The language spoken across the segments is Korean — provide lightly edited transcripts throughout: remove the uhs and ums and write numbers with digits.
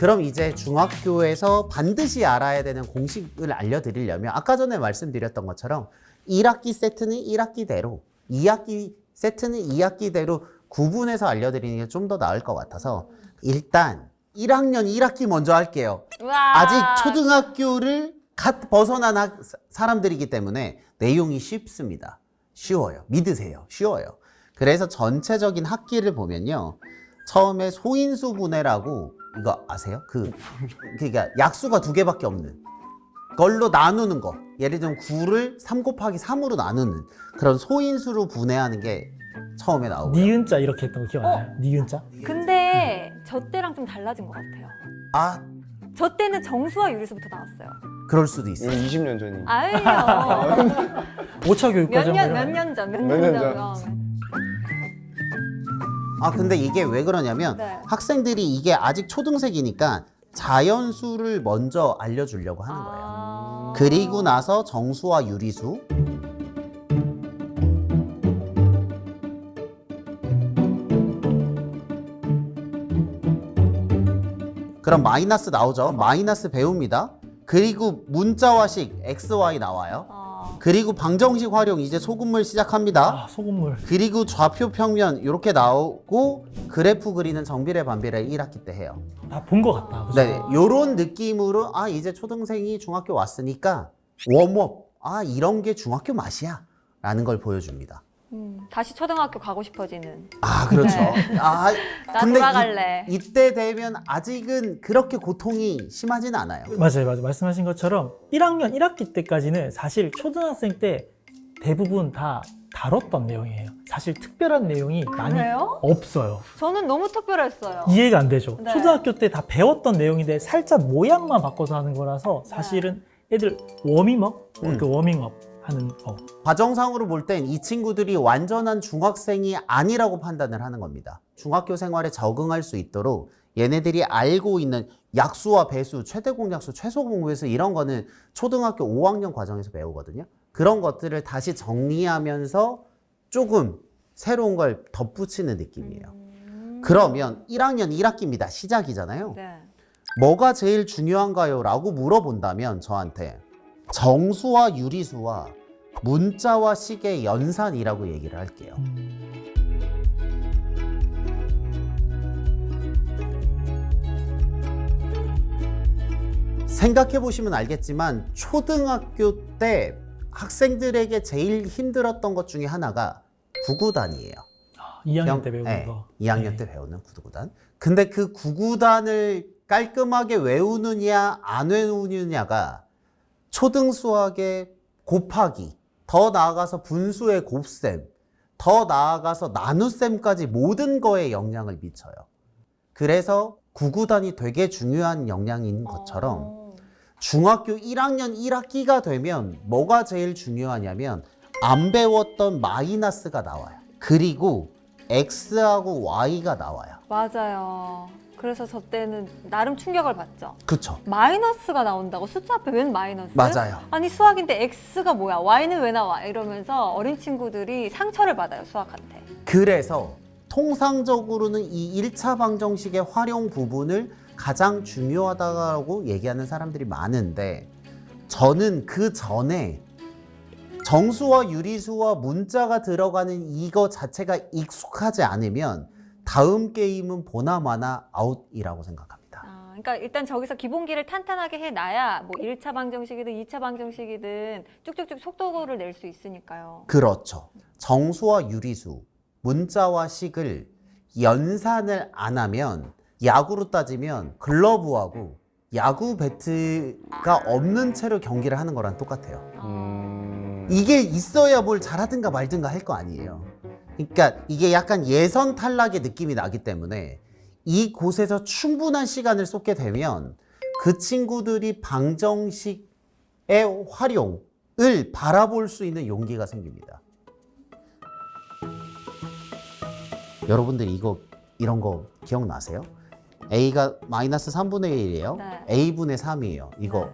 그럼 이제 중학교에서 반드시 알아야 되는 공식을 알려드리려면 아까 전에 말씀드렸던 것처럼 1학기 세트는 1학기대로 2학기 세트는 2학기대로 구분해서 알려드리는 게 좀 더 나을 것 같아서 일단 1학년 1학기 먼저 할게요. 우와. 아직 초등학교를 갓 벗어난 사람들이기 때문에 내용이 쉽습니다. 쉬워요. 믿으세요. 쉬워요. 그래서 전체적인 학기를 보면요. 처음에 소인수 분해라고 이거 아세요? 그러니까 약수가 2개밖에 없는 걸로 나누는 거. 예를 들면 9를 3 곱하기 3으로 나누는 그런 소인수로 분해하는 게 처음에 나오고요. 니은자 이렇게 했던 거 기억나요? 니은자? 근데 저 때랑 좀 달라진 것 같아요. 아, 저 때는 정수와 유리수부터 나왔어요. 그럴 수도 있어요. 20년 전이. 아니요. 5차 교육과정 몇 년 전. 근데 이게 왜 그러냐면 네. 학생들이 이게 아직 초등생이니까 자연수를 먼저 알려주려고 하는 거예요. 그리고 나서 정수와 유리수, 그럼 마이너스 나오죠. 마이너스 배웁니다. 그리고 문자화식 XY 나와요. 그리고 방정식 활용 이제 소금물 시작합니다. 아, 소금물. 그리고 좌표 평면 이렇게 나오고 그래프 그리는 정비례 반비례 1학기 때 해요. 다 본 것 같다. 그죠? 네, 요런 느낌으로 이제 초등생이 중학교 왔으니까 웜업 이런 게 중학교 맛이야 라는 걸 보여줍니다. 다시 초등학교 가고 싶어지는. 그렇죠. 네. 나 나 돌아갈래. 이때 되면 아직은 그렇게 고통이 심하진 않아요. 맞아요. 말씀하신 것처럼 1학년 1학기 때까지는 사실 초등학생 때 대부분 다 다뤘던 내용이에요. 사실 특별한 내용이 많이 그래요? 없어요. 저는 너무 특별했어요. 이해가 안 되죠. 네. 초등학교 때 다 배웠던 내용인데 살짝 모양만 바꿔서 하는 거라서 사실은 애들 워밍업, 그 워밍업 하는 거. 과정상으로 볼 땐 이 친구들이 완전한 중학생이 아니라고 판단을 하는 겁니다. 중학교 생활에 적응할 수 있도록 얘네들이 알고 있는 약수와 배수, 최대 공약수, 최소 공배수 이런 거는 초등학교 5학년 과정에서 배우거든요. 그런 것들을 다시 정리하면서 조금 새로운 걸 덧붙이는 느낌이에요. 그러면 1학년 1학기입니다. 시작이잖아요. 네. 뭐가 제일 중요한가요? 라고 물어본다면 저한테 정수와 유리수와 문자와 식의 연산이라고 얘기를 할게요. 생각해 보시면 알겠지만 초등학교 때 학생들에게 제일 힘들었던 것 중에 하나가 구구단이에요. 2학년 때 배우는 네, 거. 2학년 네. 때 배우는 구구단. 근데 그 구구단을 깔끔하게 외우느냐 안 외우느냐가 초등 수학의 곱하기, 더 나아가서 분수의 곱셈, 더 나아가서 나눗셈까지 모든 거에 영향을 미쳐요. 그래서 구구단이 되게 중요한 영향인 것처럼 중학교 1학년 1학기가 되면 뭐가 제일 중요하냐면 안 배웠던 마이너스가 나와요. 그리고 X하고 Y가 나와요. 맞아요. 그래서 저 때는 나름 충격을 받죠. 그쵸? 마이너스가 나온다고? 숫자 앞에 웬 마이너스? 맞아요. 아니 수학인데 X가 뭐야? Y는 왜 나와? 이러면서 어린 친구들이 상처를 받아요, 수학한테. 그래서 통상적으로는 이 1차 방정식의 활용 부분을 가장 중요하다고 얘기하는 사람들이 많은데 저는 그 전에 정수와 유리수와 문자가 들어가는 이거 자체가 익숙하지 않으면 다음 게임은 보나마나 아웃이라고 생각합니다. 그러니까 일단 저기서 기본기를 탄탄하게 해놔야 뭐 1차 방정식이든 2차 방정식이든 쭉쭉쭉 속도를 낼 수 있으니까요. 그렇죠. 정수와 유리수, 문자와 식을 연산을 안 하면 야구로 따지면 글러브하고 야구 배트가 없는 채로 경기를 하는 거랑 똑같아요. 이게 있어야 뭘 잘하든가 말든가 할 거 아니에요. 그러니까 이게 약간 예선 탈락의 느낌이 나기 때문에 이 곳에서 충분한 시간을 쏟게 되면 그 친구들이 방정식의 활용을 바라볼 수 있는 용기가 생깁니다. 여러분들 이런 거 기억나세요? A가 마이너스 3분의 1이에요. 네. A분의 3이에요. 이거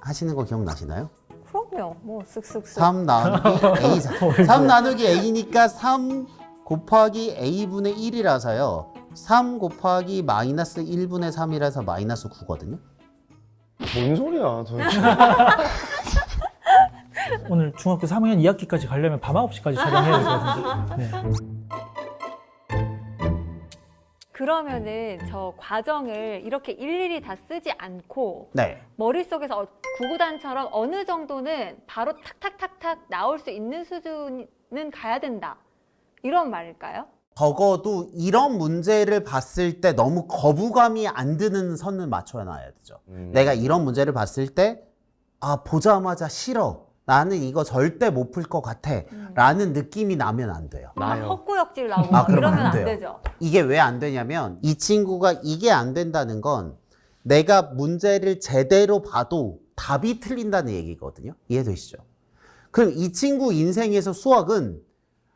하시는 거 기억나시나요? 그럼요. 뭐 쓱쓱쓱. 3 나누기 A. 3 나누기 A니까 3 곱하기 a분의 1이라서요. 3 곱하기 마이너스 1분의 3이라서 마이너스 9거든요. 뭔 소리야 도대체. 오늘 중학교 3학년 2학기까지 가려면 밤 9시까지 촬영해야 될 것 같은데. 네. 그러면은 저 과정을 이렇게 일일이 다 쓰지 않고 네. 머릿속에서 구구단처럼 어느 정도는 바로 탁탁탁탁 나올 수 있는 수준은 가야 된다. 이런 말일까요? 적어도 이런 문제를 봤을 때 너무 거부감이 안 드는 선을 맞춰 놔야 되죠. 내가 이런 문제를 봤을 때, 아, 보자마자 싫어. 나는 이거 절대 못 풀 것 같아. 라는 느낌이 나면 안 돼요. 막 나요. 헛구역질 나오고 아, 막 그러면 이러면 안 안 돼요. 되죠. 이게 왜 안 되냐면 이 친구가 이게 안 된다는 건 내가 문제를 제대로 봐도 답이 틀린다는 얘기거든요. 이해되시죠? 그럼 이 친구 인생에서 수학은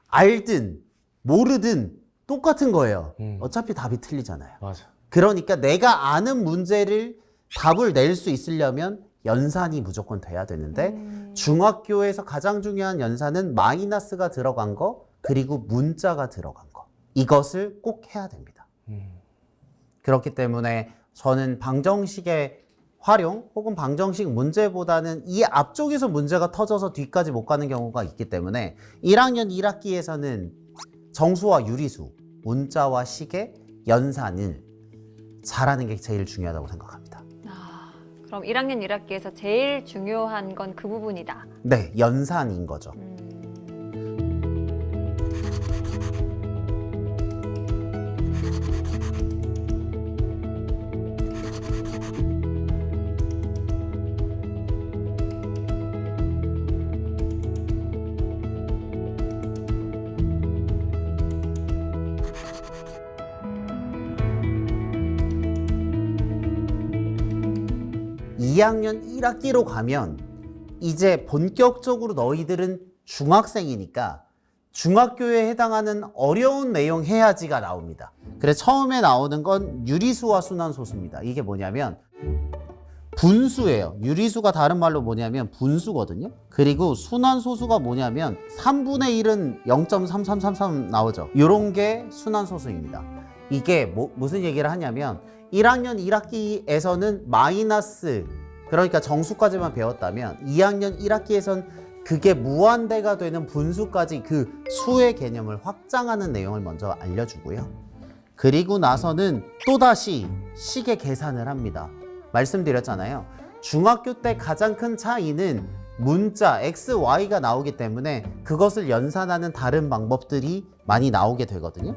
알든 모르든 똑같은 거예요. 어차피 답이 틀리잖아요. 맞아. 그러니까 내가 아는 문제를 답을 낼 수 있으려면 연산이 무조건 돼야 되는데 중학교에서 가장 중요한 연산은 마이너스가 들어간 거 그리고 문자가 들어간 거 이것을 꼭 해야 됩니다. 그렇기 때문에 저는 방정식의 활용 혹은 방정식 문제보다는 이 앞쪽에서 문제가 터져서 뒤까지 못 가는 경우가 있기 때문에 1학년 1학기에서는 정수와 유리수, 문자와 식의 연산을 잘하는 게 제일 중요하다고 생각합니다. 그럼 1학년 1학기에서 제일 중요한 건 그 부분이다. 네, 연산인 거죠. 2학년 1학기로 가면 이제 본격적으로 너희들은 중학생이니까 중학교에 해당하는 어려운 내용 해야지가 나옵니다. 그래서 처음에 나오는 건 유리수와 순환소수입니다. 이게 뭐냐면 분수예요. 유리수가 다른 말로 뭐냐면 분수거든요. 그리고 순환소수가 뭐냐면 3분의 1은 0.3333 나오죠. 이런 게 순환소수입니다. 이게 무슨 얘기를 하냐면 1학년 1학기에서는 마이너스 그러니까 정수까지만 배웠다면 2학년 1학기에선 그게 무한대가 되는 분수까지 그 수의 개념을 확장하는 내용을 먼저 알려주고요. 그리고 나서는 또다시 식의 계산을 합니다. 말씀드렸잖아요. 중학교 때 가장 큰 차이는 문자 x, y가 나오기 때문에 그것을 연산하는 다른 방법들이 많이 나오게 되거든요.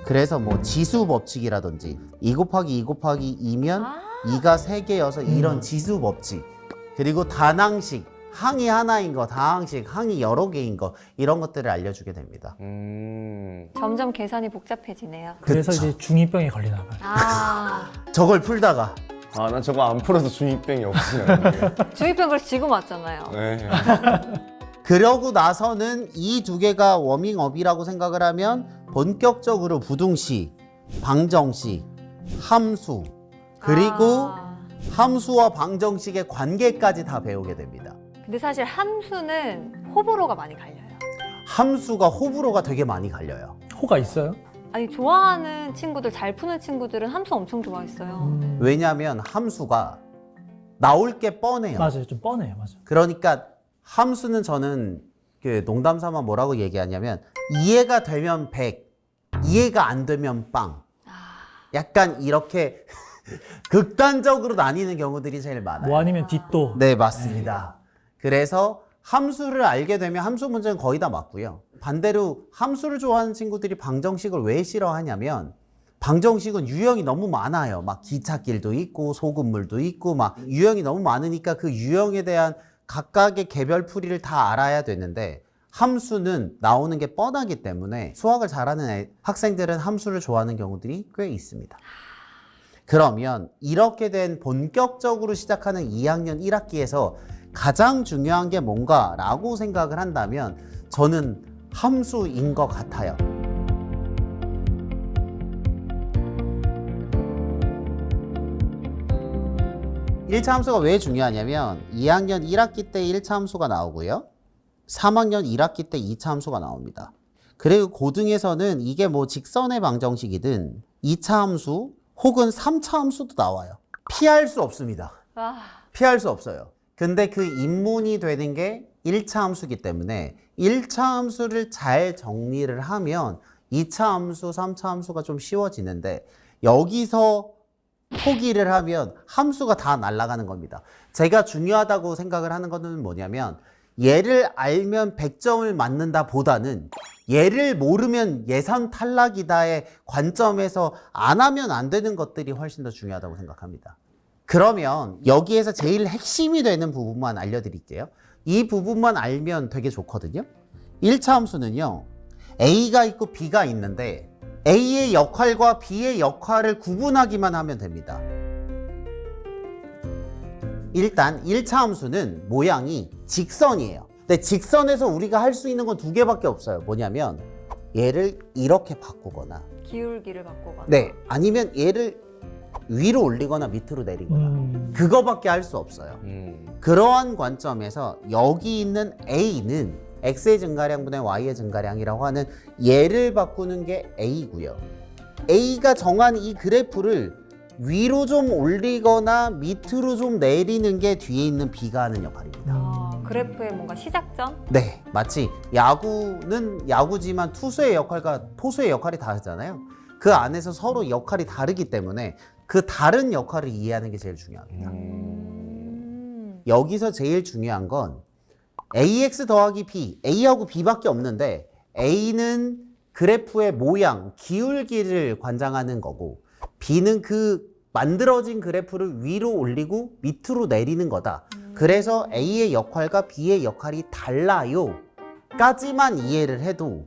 그래서 뭐 지수 법칙이라든지 2 곱하기 2 곱하기 2면 2가 3개여서 이런 지수 법칙 그리고 단항식 항이 하나인 거, 다항식 항이 여러 개인 거 이런 것들을 알려주게 됩니다. 점점 계산이 복잡해지네요. 그래서 그쵸. 이제 중2병이 걸리나 봐요. 아, 저걸 풀다가 아, 난 저거 안 풀어서 중이병이 없어요. 중2병 그래서 지금 왔잖아요. 네. 그러고 나서는 이 두 개가 워밍업이라고 생각을 하면 본격적으로 부등식, 방정식, 함수 그리고 함수와 방정식의 관계까지 다 배우게 됩니다. 근데 사실 함수는 호불호가 많이 갈려요. 함수가 호불호가 되게 많이 갈려요. 호가 있어요? 아니 좋아하는 친구들, 잘 푸는 친구들은 함수 엄청 좋아했어요. 왜냐하면 함수가 나올 게 뻔해요. 맞아요. 좀 뻔해요. 맞아요. 그러니까 함수는 저는 그 농담 삼아 뭐라고 얘기하냐면 이해가 되면 100, 이해가 안 되면 빵. 약간 이렇게 극단적으로 나뉘는 경우들이 제일 많아요. 뭐 아니면 뒷도. 네, 맞습니다. 그래서 함수를 알게 되면 함수 문제는 거의 다 맞고요. 반대로 함수를 좋아하는 친구들이 방정식을 왜 싫어하냐면 방정식은 유형이 너무 많아요. 막 기찻길도 있고 소금물도 있고 막 유형이 너무 많으니까 그 유형에 대한 각각의 개별풀이를 다 알아야 되는데 함수는 나오는 게 뻔하기 때문에 수학을 잘하는 학생들은 함수를 좋아하는 경우들이 꽤 있습니다. 그러면 이렇게 된 본격적으로 시작하는 2학년 1학기에서 가장 중요한 게 뭔가라고 생각을 한다면 저는 함수인 것 같아요. 일차 함수가 왜 중요하냐면 2학년 1학기 때 1차 함수가 나오고요. 3학년 1학기 때 2차 함수가 나옵니다. 그리고 고등에서는 이게 뭐 직선의 방정식이든 2차 함수 혹은 3차 함수도 나와요. 피할 수 없습니다. 와, 피할 수 없어요. 근데 그 입문이 되는 게 1차 함수이기 때문에 1차 함수를 잘 정리를 하면 2차 함수, 3차 함수가 좀 쉬워지는데 여기서 포기를 하면 함수가 다 날아가는 겁니다. 제가 중요하다고 생각을 하는 거는 뭐냐면 얘를 알면 100점을 맞는다 보다는 얘를 모르면 예선 탈락이다의 관점에서 안 하면 안 되는 것들이 훨씬 더 중요하다고 생각합니다. 그러면 여기에서 제일 핵심이 되는 부분만 알려드릴게요. 이 부분만 알면 되게 좋거든요. 1차 함수는요, A가 있고 B가 있는데 A의 역할과 B의 역할을 구분하기만 하면 됩니다. 일단 1차 함수는 모양이 직선이에요. 근데 직선에서 우리가 할 수 있는 건 두 개밖에 없어요. 뭐냐면 얘를 이렇게 바꾸거나 기울기를 바꾸거나. 네, 아니면 얘를 위로 올리거나 밑으로 내리거나 그거밖에 할 수 없어요. 그러한 관점에서 여기 있는 A는 X의 증가량분의 Y의 증가량이라고 하는 얘를 바꾸는 게 A고요. A가 정한 이 그래프를 위로 좀 올리거나 밑으로 좀 내리는 게 뒤에 있는 B가 하는 역할입니다. 그래프의 뭔가 시작점? 네, 마치 야구는 야구지만 투수의 역할과 포수의 역할이 다르잖아요. 그 안에서 서로 역할이 다르기 때문에 그 다른 역할을 이해하는 게 제일 중요합니다. 여기서 제일 중요한 건 AX 더하기 B, A하고 B밖에 없는데 A는 그래프의 모양, 기울기를 관장하는 거고 B는 그 만들어진 그래프를 위로 올리고 밑으로 내리는 거다. 그래서 A의 역할과 B의 역할이 달라요 까지만 이해를 해도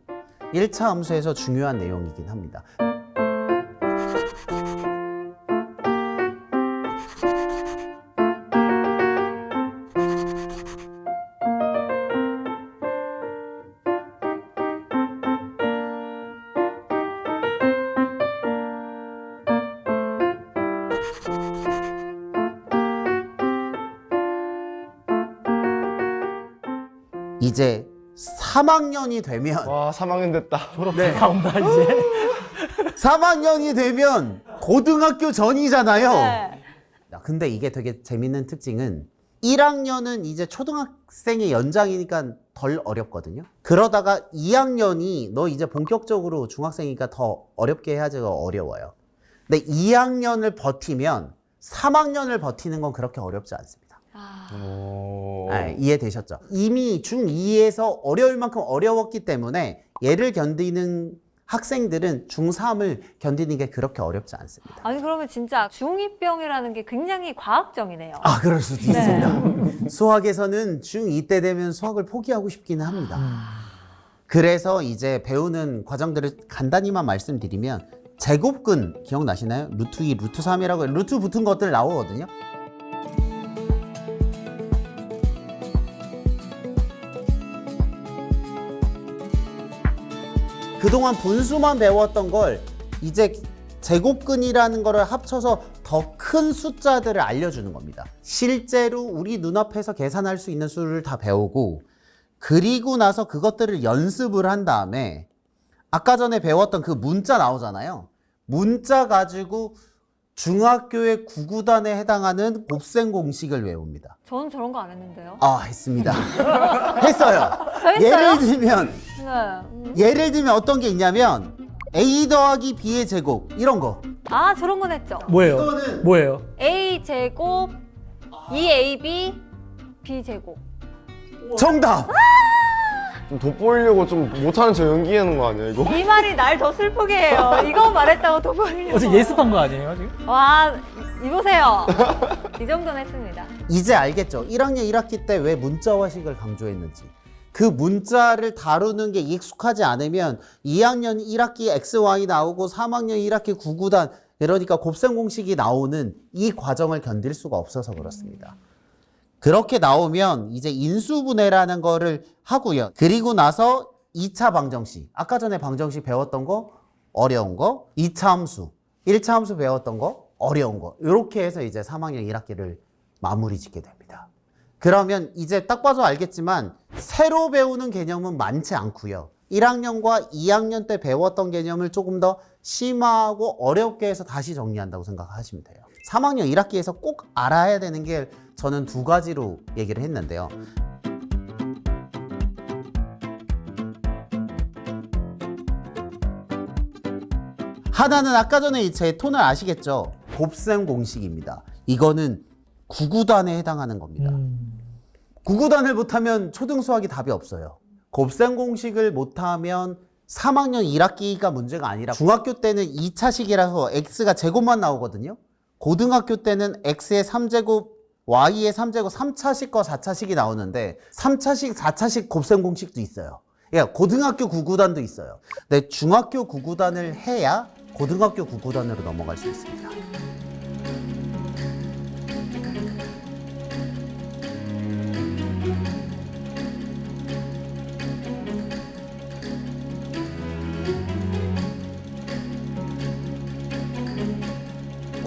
1차 함수에서 중요한 내용이긴 합니다. 이제 3학년이 되면 와 3학년 됐다. 졸업 다가온다 이제. 3학년이 되면 고등학교 전이잖아요. 네. 근데 이게 되게 재밌는 특징은 1학년은 이제 초등학생의 연장이니까 덜 어렵거든요. 그러다가 2학년이 너 이제 본격적으로 중학생이니까 더 어렵게 해야지 어려워요. 근데 2학년을 버티면 3학년을 버티는 건 그렇게 어렵지 않습니다. 네, 이해되셨죠? 이미 중2에서 어려울 만큼 어려웠기 때문에 얘를 견디는 학생들은 중3을 견디는 게 그렇게 어렵지 않습니다. 아니 그러면 진짜 중2병이라는 게 굉장히 과학적이네요. 아, 그럴 수도 있습니다. 수학에서는 중2 때 되면 수학을 포기하고 싶기는 합니다. 그래서 이제 배우는 과정들을 간단히만 말씀드리면 제곱근 기억나시나요? 루트 2, 루트 3이라고 루트 붙은 것들 나오거든요. 그동안 분수만 배웠던 걸 이제 제곱근이라는 거를 합쳐서 더 큰 숫자들을 알려주는 겁니다. 실제로 우리 눈앞에서 계산할 수 있는 수를 다 배우고 그리고 나서 그것들을 연습을 한 다음에 아까 전에 배웠던 그 문자 나오잖아요. 문자 가지고 중학교의 구구단에 해당하는 곱셈 공식을 외웁니다. 저는 저런 거 안 했는데요. 아, 했습니다. 했어요. 저 했어요? 예를 들면 어떤 게 있냐면 A 더하기 B의 제곱 이런 거. 아 저런 건 했죠. 뭐예요? 이거는 뭐예요? A 제곱 2AB B 제곱. 정답. 좀 돋보이려고 좀 못하는 저 연기하는 거 아니야 이거? 이 말이 날 더 슬프게 해요. 이거 말했다고 더 보이려고. 어제 예습한 거 아니에요 지금? 와, 이보세요. 이 정도는 했습니다. 이제 알겠죠? 1학년 1학기 때 왜 문자화식을 강조했는지. 그 문자를 다루는 게 익숙하지 않으면 2학년 1학기 XY 나오고 3학년 1학기 구구단 그러니까 곱셈 공식이 나오는 이 과정을 견딜 수가 없어서 그렇습니다. 그렇게 나오면 이제 인수분해라는 거를 하고요. 그리고 나서 2차 방정식. 아까 전에 방정식 배웠던 거 어려운 거, 2차 함수, 1차 함수 배웠던 거 어려운 거. 이렇게 해서 이제 3학년 1학기를 마무리 짓게 됩니다. 그러면 이제 딱 봐도 알겠지만 새로 배우는 개념은 많지 않고요. 1학년과 2학년 때 배웠던 개념을 조금 더 심화하고 어렵게 해서 다시 정리한다고 생각하시면 돼요. 3학년 1학기에서 꼭 알아야 되는 게 저는 두 가지로 얘기를 했는데요. 하나는 아까 전에 제 톤을 아시겠죠? 곱셈 공식입니다. 이거는 구구단에 해당하는 겁니다. 구구단을 못하면 초등수학이 답이 없어요. 곱셈 공식을 못하면 3학년 1학기가 문제가 아니라 중학교 때는 2차식이라서 x가 제곱만 나오거든요. 고등학교 때는 x의 3제곱, y의 3제곱, 3차식과 4차식이 나오는데 3차식, 4차식 곱셈 공식도 있어요. 그러니까 고등학교 구구단도 있어요. 근데 중학교 구구단을 해야 고등학교 구구단으로 넘어갈 수 있습니다.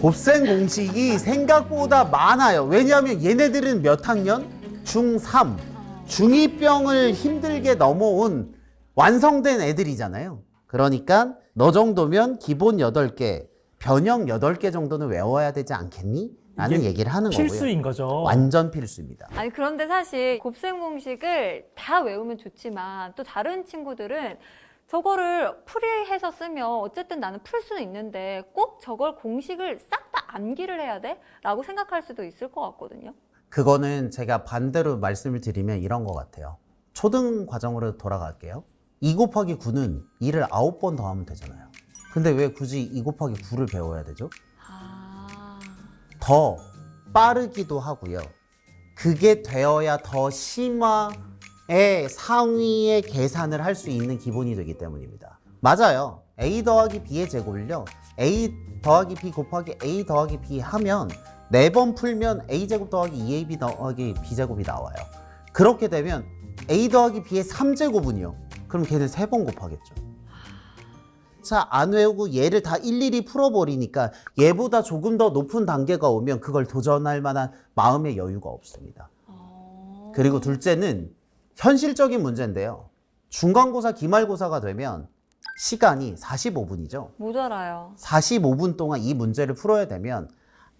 곱셈 공식이 생각보다 많아요. 왜냐하면 얘네들은 몇 학년? 중3. 중2병을 힘들게 넘어온 완성된 애들이잖아요. 그러니까 너 정도면 기본 8개, 변형 8개 정도는 외워야 되지 않겠니? 라는 이게 얘기를 하는 거고요. 필수인 거죠. 완전 필수입니다. 아니 그런데 사실 곱셈 공식을 다 외우면 좋지만 또 다른 친구들은 저거를 풀이해서 쓰면 어쨌든 나는 풀 수는 있는데 꼭 저걸 공식을 싹 다 암기를 해야 돼? 라고 생각할 수도 있을 것 같거든요. 그거는 제가 반대로 말씀을 드리면 이런 것 같아요. 초등 과정으로 돌아갈게요. 2 곱하기 9는 2를 9번 더하면 되잖아요. 근데 왜 굳이 2 곱하기 9를 배워야 되죠? 더 빠르기도 하고요. 그게 되어야 더 심화의 상위의 계산을 할 수 있는 기본이 되기 때문입니다. 맞아요. a 더하기 b의 제곱을요. a 더하기 b 곱하기 a 더하기 b 하면 4번 풀면 a제곱 더하기 2ab 더하기 b제곱이 나와요. 그렇게 되면 a 더하기 b의 3제곱은요. 그럼 걔는 3번 곱하겠죠. 자, 안 외우고 얘를 다 일일이 풀어버리니까 얘보다 조금 더 높은 단계가 오면 그걸 도전할 만한 마음의 여유가 없습니다. 그리고 둘째는 현실적인 문제인데요. 중간고사, 기말고사가 되면 시간이 45분이죠. 모자라요. 45분 동안 이 문제를 풀어야 되면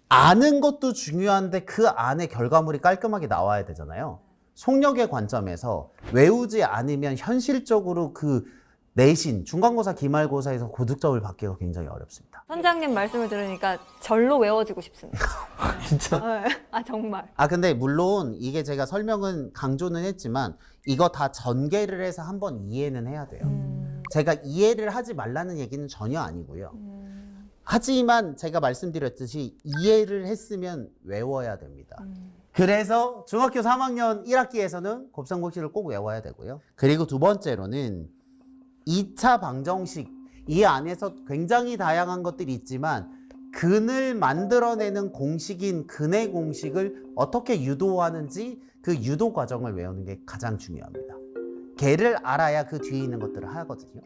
아는 것도 중요한데 그 안에 결과물이 깔끔하게 나와야 되잖아요. 속력의 관점에서 외우지 않으면 현실적으로 그 내신, 중간고사, 기말고사에서 고득점을 받기가 굉장히 어렵습니다. 선장님 말씀을 들으니까 절로 외워지고 싶습니다. 진짜. 네. 아 정말. 근데 물론 이게 제가 설명은 강조는 했지만 이거 다 전개를 해서 한번 이해는 해야 돼요. 제가 이해를 하지 말라는 얘기는 전혀 아니고요. 하지만 제가 말씀드렸듯이 이해를 했으면 외워야 됩니다. 그래서 중학교 3학년 1학기에서는 곱셈 공식을 꼭 외워야 되고요. 그리고 두 번째로는 2차 방정식, 이 안에서 굉장히 다양한 것들이 있지만 근을 만들어내는 공식인 근의 공식을 어떻게 유도하는지 그 유도 과정을 외우는 게 가장 중요합니다. 걔를 알아야 그 뒤에 있는 것들을 하거든요.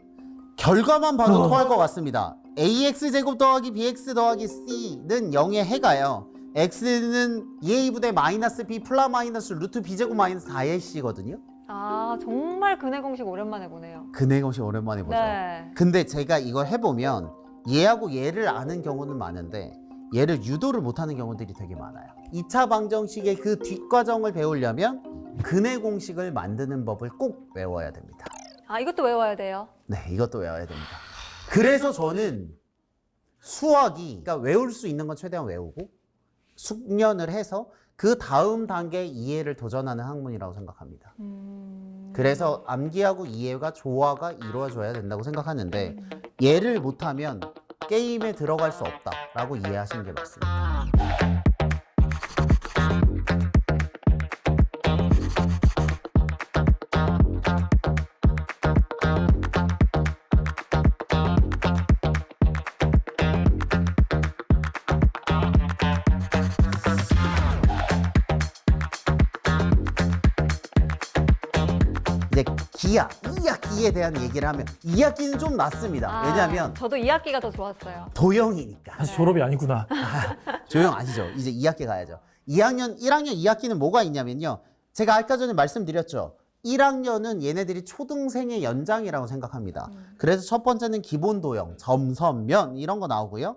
결과만 봐도 토할 것 같습니다. ax제곱 더하기 bx 더하기 c는 0의 해가요. x는 2a 부대 마이너스 b 플라 마이너스 루트 b제곱 마이너스 4의 c거든요. 아 정말 근해 공식 오랜만에 보네요. 근의 공식 오랜만에 보죠. 네. 근데 제가 이걸 해보면 얘하고 얘를 아는 경우는 많은데 얘를 유도를 못하는 경우들이 되게 많아요. 2차 방정식의 그 뒷과정을 배우려면 근의 공식을 만드는 법을 꼭 외워야 됩니다. 아 이것도 외워야 돼요. 네, 이것도 외워야 됩니다. 그래서 저는 수학이, 그러니까 외울 수 있는 건 최대한 외우고 숙련을 해서 그 다음 단계 이해를 도전하는 학문이라고 생각합니다. 그래서 암기하고 이해가 조화가 이루어져야 된다고 생각하는데 얘를 못하면 게임에 들어갈 수 없다라고 이해하시는 게 맞습니다. 이제 기하, 2학기에 대한 얘기를 하면 2학기는 좀 낫습니다. 왜냐하면 저도 2학기가 더 좋았어요. 도형이니까. 아직 졸업이 아니구나. 조용 아시죠? 이제 2학기 가야죠. 1학년 2학기는 뭐가 있냐면요. 제가 아까 전에 말씀드렸죠. 1학년은 얘네들이 초등생의 연장이라고 생각합니다. 그래서 첫 번째는 기본 도형, 점, 선, 면 이런 거 나오고요.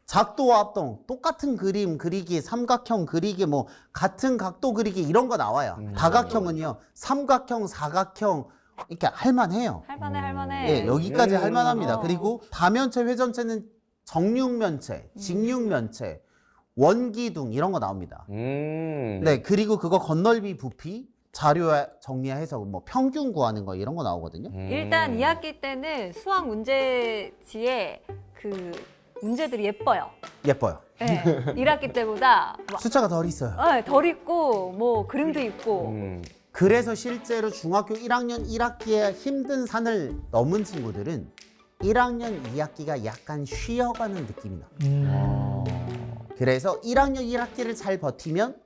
작도와 합동, 똑같은 그림 그리기, 삼각형 그리기, 뭐 같은 각도 그리기 이런 거 나와요. 다각형은요, 삼각형, 사각형 이렇게 할만해요. 할만해. 예, 여기까지 음. 할만합니다. 어. 그리고 다면체, 회전체는 정육면체, 직육면체, 원기둥 이런 거 나옵니다. 네, 그리고 그거 건널비, 부피, 자료 정리해서 뭐 평균 구하는 거 이런 거 나오거든요. 일단 2학기 때는 수학 문제지에 그 문제들이 예뻐요. 예뻐요. 네, 1학기 때보다 숫자가 덜 있어요. 덜 있고 뭐 그림도 있고 그래서 실제로 중학교 1학년 1학기에 힘든 산을 넘은 친구들은 1학년 2학기가 약간 쉬어가는 느낌이 나요. 그래서 1학년 1학기를 잘 버티면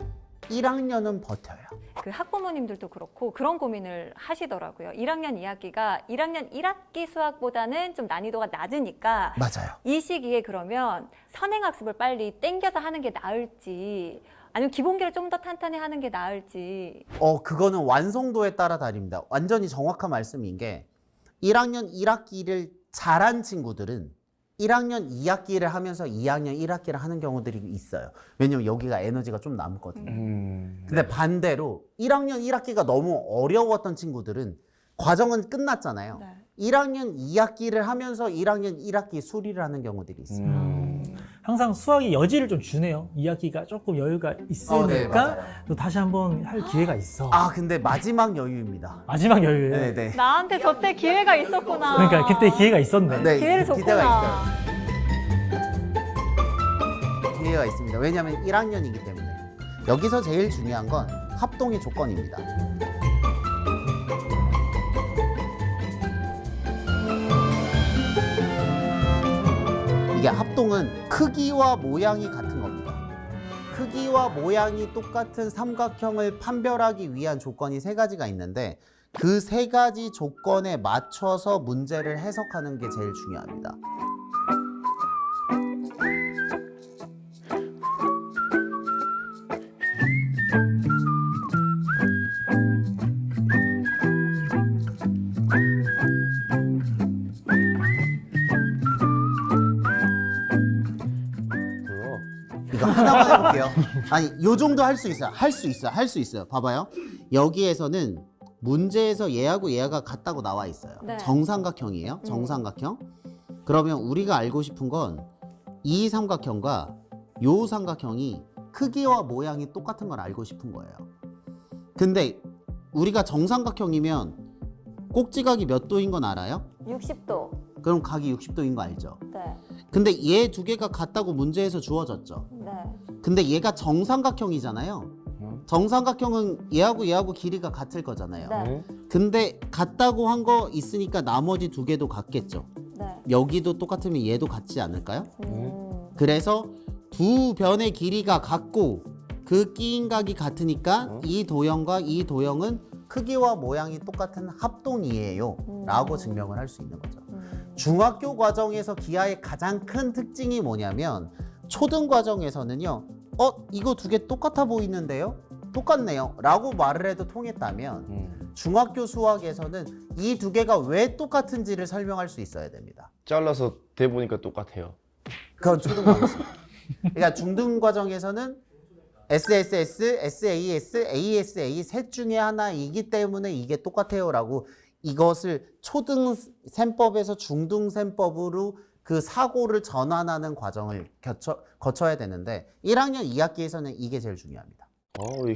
1학년은 버텨요. 그 학부모님들도 그렇고 그런 고민을 하시더라고요. 1학년 2학기가 1학년 1학기 수학보다는 좀 난이도가 낮으니까 맞아요. 이 시기에 그러면 선행학습을 빨리 땡겨서 하는 게 나을지 아니면 기본기를 좀 더 탄탄히 하는 게 나을지. 그거는 완성도에 따라 다릅니다. 완전히 정확한 말씀인 게 1학년 1학기를 잘한 친구들은 1학년 2학기를 하면서 2학년 1학기를 하는 경우들이 있어요. 왜냐면 여기가 에너지가 좀 남거든요. 근데 반대로 1학년 1학기가 너무 어려웠던 친구들은 과정은 끝났잖아요. 네. 1학년 2학기를 하면서 1학년 1학기 수리를 하는 경우들이 있어요. 항상 수학이 여지를 좀 주네요. 2학기가 조금 여유가 네, 있으니까 맞아요. 또 다시 한번 할 기회가 있어. 근데 마지막 여유입니다. 마지막 여유에. 네네. 나한테 저때 기회가 있었구나. 그러니까 그때 기회가 있었네. 네, 기회를 기대가 줬구나. 있어요. 기회가 있습니다. 왜냐하면 1학년이기 때문에. 여기서 제일 중요한 건 합동의 조건입니다. 이게 합동은 크기와 모양이 같은 겁니다. 크기와 모양이 똑같은 삼각형을 판별하기 위한 조건이 세 가지가 있는데 그 세 가지 조건에 맞춰서 문제를 해석하는 게 제일 중요합니다. 이거 하나만 해볼게요. 아니, 요 정도 할 수 있어요. 할 수 있어요. 봐봐요. 여기에서는 문제에서 얘하고 얘가 같다고 나와 있어요. 네. 정삼각형이에요. 정삼각형. 그러면 우리가 알고 싶은 건 이 삼각형과 요 삼각형이 크기와 모양이 똑같은 걸 알고 싶은 거예요. 근데 우리가 정삼각형이면 꼭지각이 몇 도인 건 알아요? 60도. 그럼 각이 60도인 거 알죠? 네. 근데 얘 두 개가 같다고 문제에서 주어졌죠. 네. 근데 얘가 정삼각형이잖아요. 정삼각형은 얘하고 길이가 같을 거잖아요. 네. 근데 같다고 한 거 있으니까 나머지 두 개도 같겠죠. 네. 여기도 똑같으면 얘도 같지 않을까요? 음. 그래서 두 변의 길이가 같고 그 끼인 각이 같으니까 이 도형과 이 도형은 크기와 모양이 똑같은 합동이에요 라고 증명을 할 수 있는 거죠. 중학교 과정에서 기하의 가장 큰 특징이 뭐냐면 초등 과정에서는요 이거 두 개 똑같아 보이는데요? 똑같네요 라고 말을 해도 통했다면 중학교 수학에서는 이 두 개가 왜 똑같은지를 설명할 수 있어야 됩니다. 잘라서 대보니까 똑같아요. 그건 초등 과정. 그러니까 중등 과정에서는 SSS, SAS, ASA 셋 중에 하나이기 때문에 이게 똑같아요라고 이것을 초등 셈법에서 중등 셈법으로 그 사고를 전환하는 과정을 거쳐야 되는데 1학년 2학기에서는 이게 제일 중요합니다.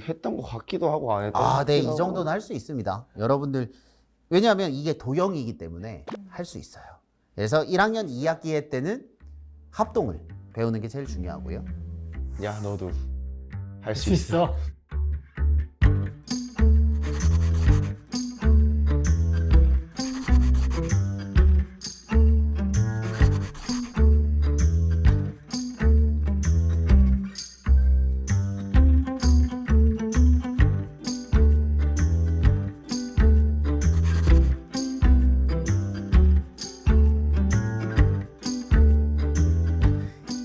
했던 것 같기도 하고 안 했던 것 네, 같기도 이 정도는 할 수 있습니다. 여러분들 왜냐하면 이게 도형이기 때문에 할 수 있어요. 그래서 1학년 2학기 때는 합동을 배우는 게 제일 중요하고요. 하고. 야, 너도 할 할 수 수 있어. 있어.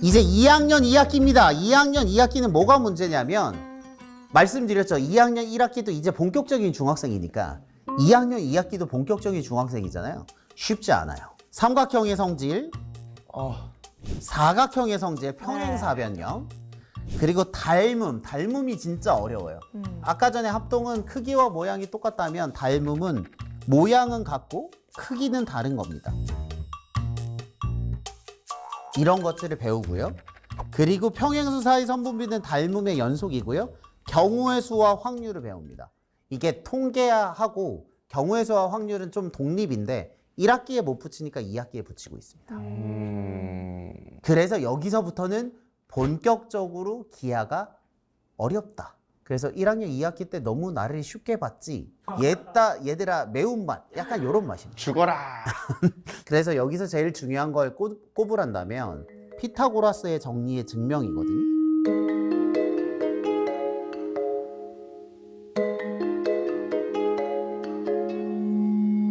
이제 2학년 2학기입니다. 2학년 2학기는 뭐가 문제냐면 말씀드렸죠. 2학년 1학기도 이제 본격적인 중학생이니까 2학년 2학기도 본격적인 중학생이잖아요. 쉽지 않아요. 삼각형의 성질, 아, 사각형의 성질, 평행사변형, 그리고 닮음이 진짜 어려워요. 아까 전에 합동은 크기와 모양이 똑같다면 닮음은 모양은 같고 크기는 다른 겁니다. 이런 것들을 배우고요. 그리고 평행수 사이 선분비는 닮음의 연속이고요. 경우의 수와 확률을 배웁니다. 이게 통계하고 경우의 수와 확률은 좀 독립인데 1학기에 못 붙이니까 2학기에 붙이고 있습니다. 그래서 여기서부터는 본격적으로 기하가 어렵다. 그래서 1학년 2학기 때 너무 나를 쉽게 봤지. 얘들아 매운맛 약간 이런 맛입니다. 죽어라. 그래서 여기서 제일 중요한 걸 꼽으란다면 피타고라스의 정리의 증명이거든요.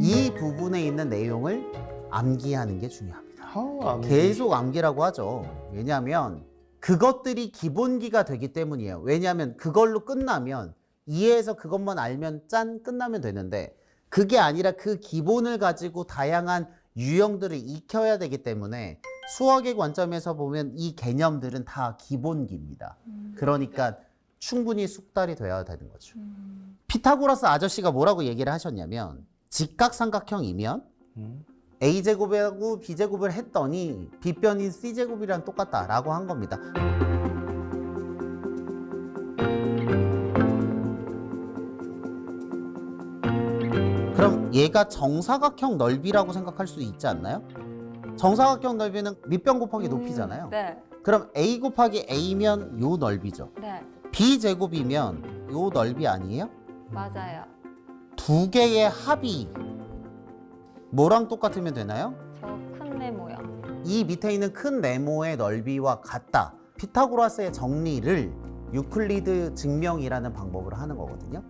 이 부분에 있는 내용을 암기하는 게 중요합니다. 계속 암기라고 하죠. 왜냐하면 그것들이 기본기가 되기 때문이에요. 왜냐하면 그걸로 끝나면 이해해서 그것만 알면 짠 끝나면 되는데 그게 아니라 그 기본을 가지고 다양한 유형들을 익혀야 되기 때문에 수학의 관점에서 보면 이 개념들은 다 기본기입니다. 그러니까 충분히 숙달이 돼야 되는 거죠. 피타고라스 아저씨가 뭐라고 얘기를 하셨냐면 직각삼각형이면 A제곱하고 B제곱을 했더니 빗변인 C제곱이랑 똑같다라고 한 겁니다. 그럼 얘가 정사각형 넓이라고 생각할 수 있지 않나요? 정사각형 넓이는 밑변 곱하기 높이잖아요. 네. 그럼 A 곱하기 A면 요 넓이죠. 네. B제곱이면 요 넓이 아니에요? 맞아요. 두 개의 합이 뭐랑 똑같으면 되나요? 저 큰 네모요. 이 밑에 있는 큰 네모의 넓이와 같다. 피타고라스의 정리를 유클리드 증명이라는 방법으로 하는 거거든요.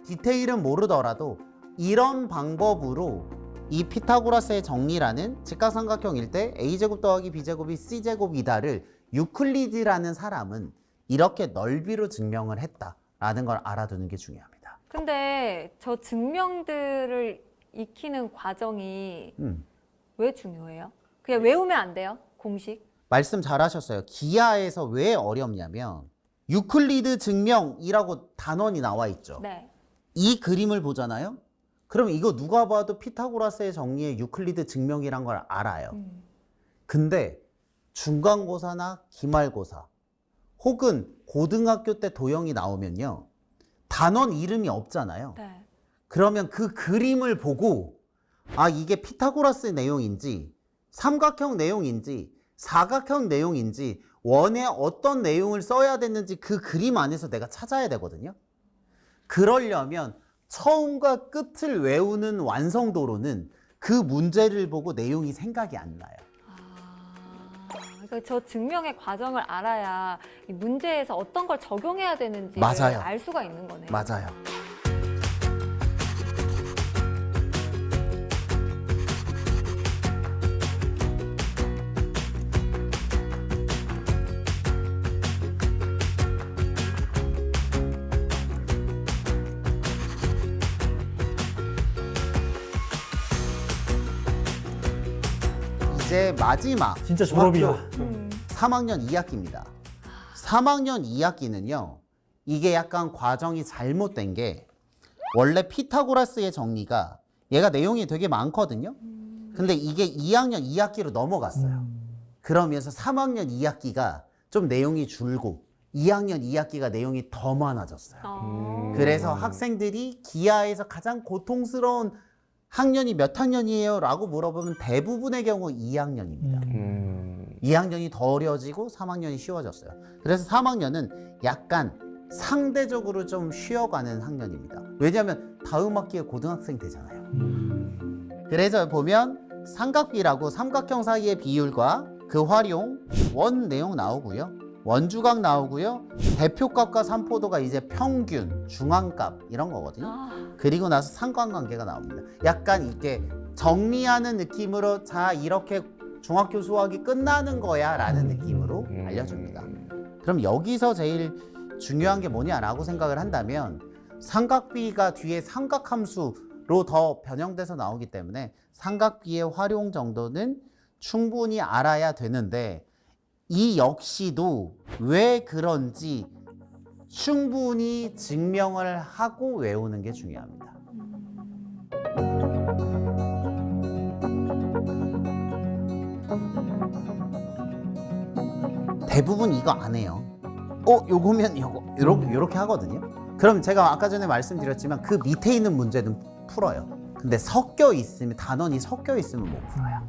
디테일은 모르더라도 이런 방법으로 이 피타고라스의 정리라는 직각삼각형일 때 A제곱 더하기 B제곱이 C제곱이다를 유클리드라는 사람은 이렇게 넓이로 증명을 했다라는 걸 알아두는 게 중요합니다. 근데 저 증명들을 익히는 과정이 왜 중요해요? 그냥 외우면 안 돼요? 공식? 말씀 잘하셨어요. 기하에서 왜 어렵냐면 유클리드 증명이라고 단원이 나와 있죠. 네. 이 그림을 보잖아요. 그럼 이거 누가 봐도 피타고라스의 정리의 유클리드 증명이란 걸 알아요. 근데 중간고사나 기말고사 혹은 고등학교 때 도형이 나오면요. 단원 이름이 없잖아요. 네. 그러면 그 그림을 보고 아 이게 피타고라스 내용인지 삼각형 내용인지 사각형 내용인지 원에 어떤 내용을 써야 되는지 그 그림 안에서 내가 찾아야 되거든요. 그러려면 처음과 끝을 외우는 완성도로는 그 문제를 보고 내용이 생각이 안 나요. 그러니까 저 증명의 과정을 알아야 이 문제에서 어떤 걸 적용해야 되는지 맞아요. 알 수가 있는 거네요. 맞아요. 이제 마지막 진짜 졸업이다. 중학교 3학년 2학기입니다. 3학년 2학기는요. 이게 약간 과정이 잘못된 게 원래 피타고라스의 정리가 얘가 내용이 되게 많거든요. 근데 이게 2학년 2학기로 넘어갔어요. 그러면서 3학년 2학기가 좀 내용이 줄고 2학년 2학기가 내용이 더 많아졌어요. 그래서 학생들이 기하에서 가장 고통스러운 학년이 몇 학년이에요? 라고 물어보면 대부분의 경우 2학년입니다. 2학년이 더 어려워지고 3학년이 쉬워졌어요. 그래서 3학년은 약간 상대적으로 좀 쉬어가는 학년입니다. 왜냐하면 다음 학기에 고등학생 되잖아요. 그래서 보면 삼각비라고 삼각형 사이의 비율과 그 활용, 원 내용 나오고요. 원주각 나오고요. 대표값과 삼포도가 이제 평균, 중앙값 이런 거거든요. 그리고 나서 상관관계가 나옵니다. 약간 이렇게 정리하는 느낌으로 자 이렇게 중학교 수학이 끝나는 거야 라는 느낌으로 알려줍니다. 그럼 여기서 제일 중요한 게 뭐냐라고 생각을 한다면 삼각비가 뒤에 삼각함수로 더 변형돼서 나오기 때문에 삼각비의 활용 정도는 충분히 알아야 되는데 이 역시도 왜 그런지 충분히 증명을 하고 외우는 게 중요합니다. 대부분 이거 안 해요. 요거면 요거 요렇게 하거든요. 그럼 제가 아까 전에 말씀드렸지만 그 밑에 있는 문제는 풀어요. 근데 섞여 있으면 단원이 섞여 있으면 못 풀어요.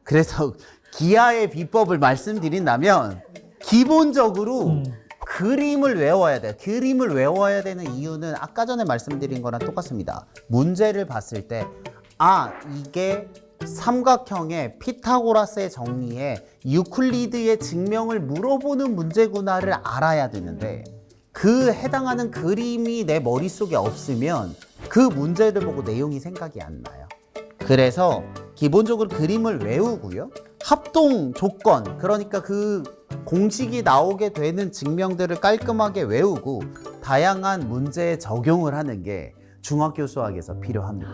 그래서 기하의 비법을 말씀드린다면 기본적으로 그림을 외워야 돼요. 그림을 외워야 되는 이유는 아까 전에 말씀드린 거랑 똑같습니다. 문제를 봤을 때 이게 삼각형의 피타고라스의 정리에 유클리드의 증명을 물어보는 문제구나를 알아야 되는데 그 해당하는 그림이 내 머릿속에 없으면 그 문제를 보고 내용이 생각이 안 나요. 그래서 기본적으로 그림을 외우고요. 합동 조건, 그러니까 그 공식이 나오게 되는 증명들을 깔끔하게 외우고 다양한 문제에 적용을 하는 게 중학교 수학에서 필요합니다.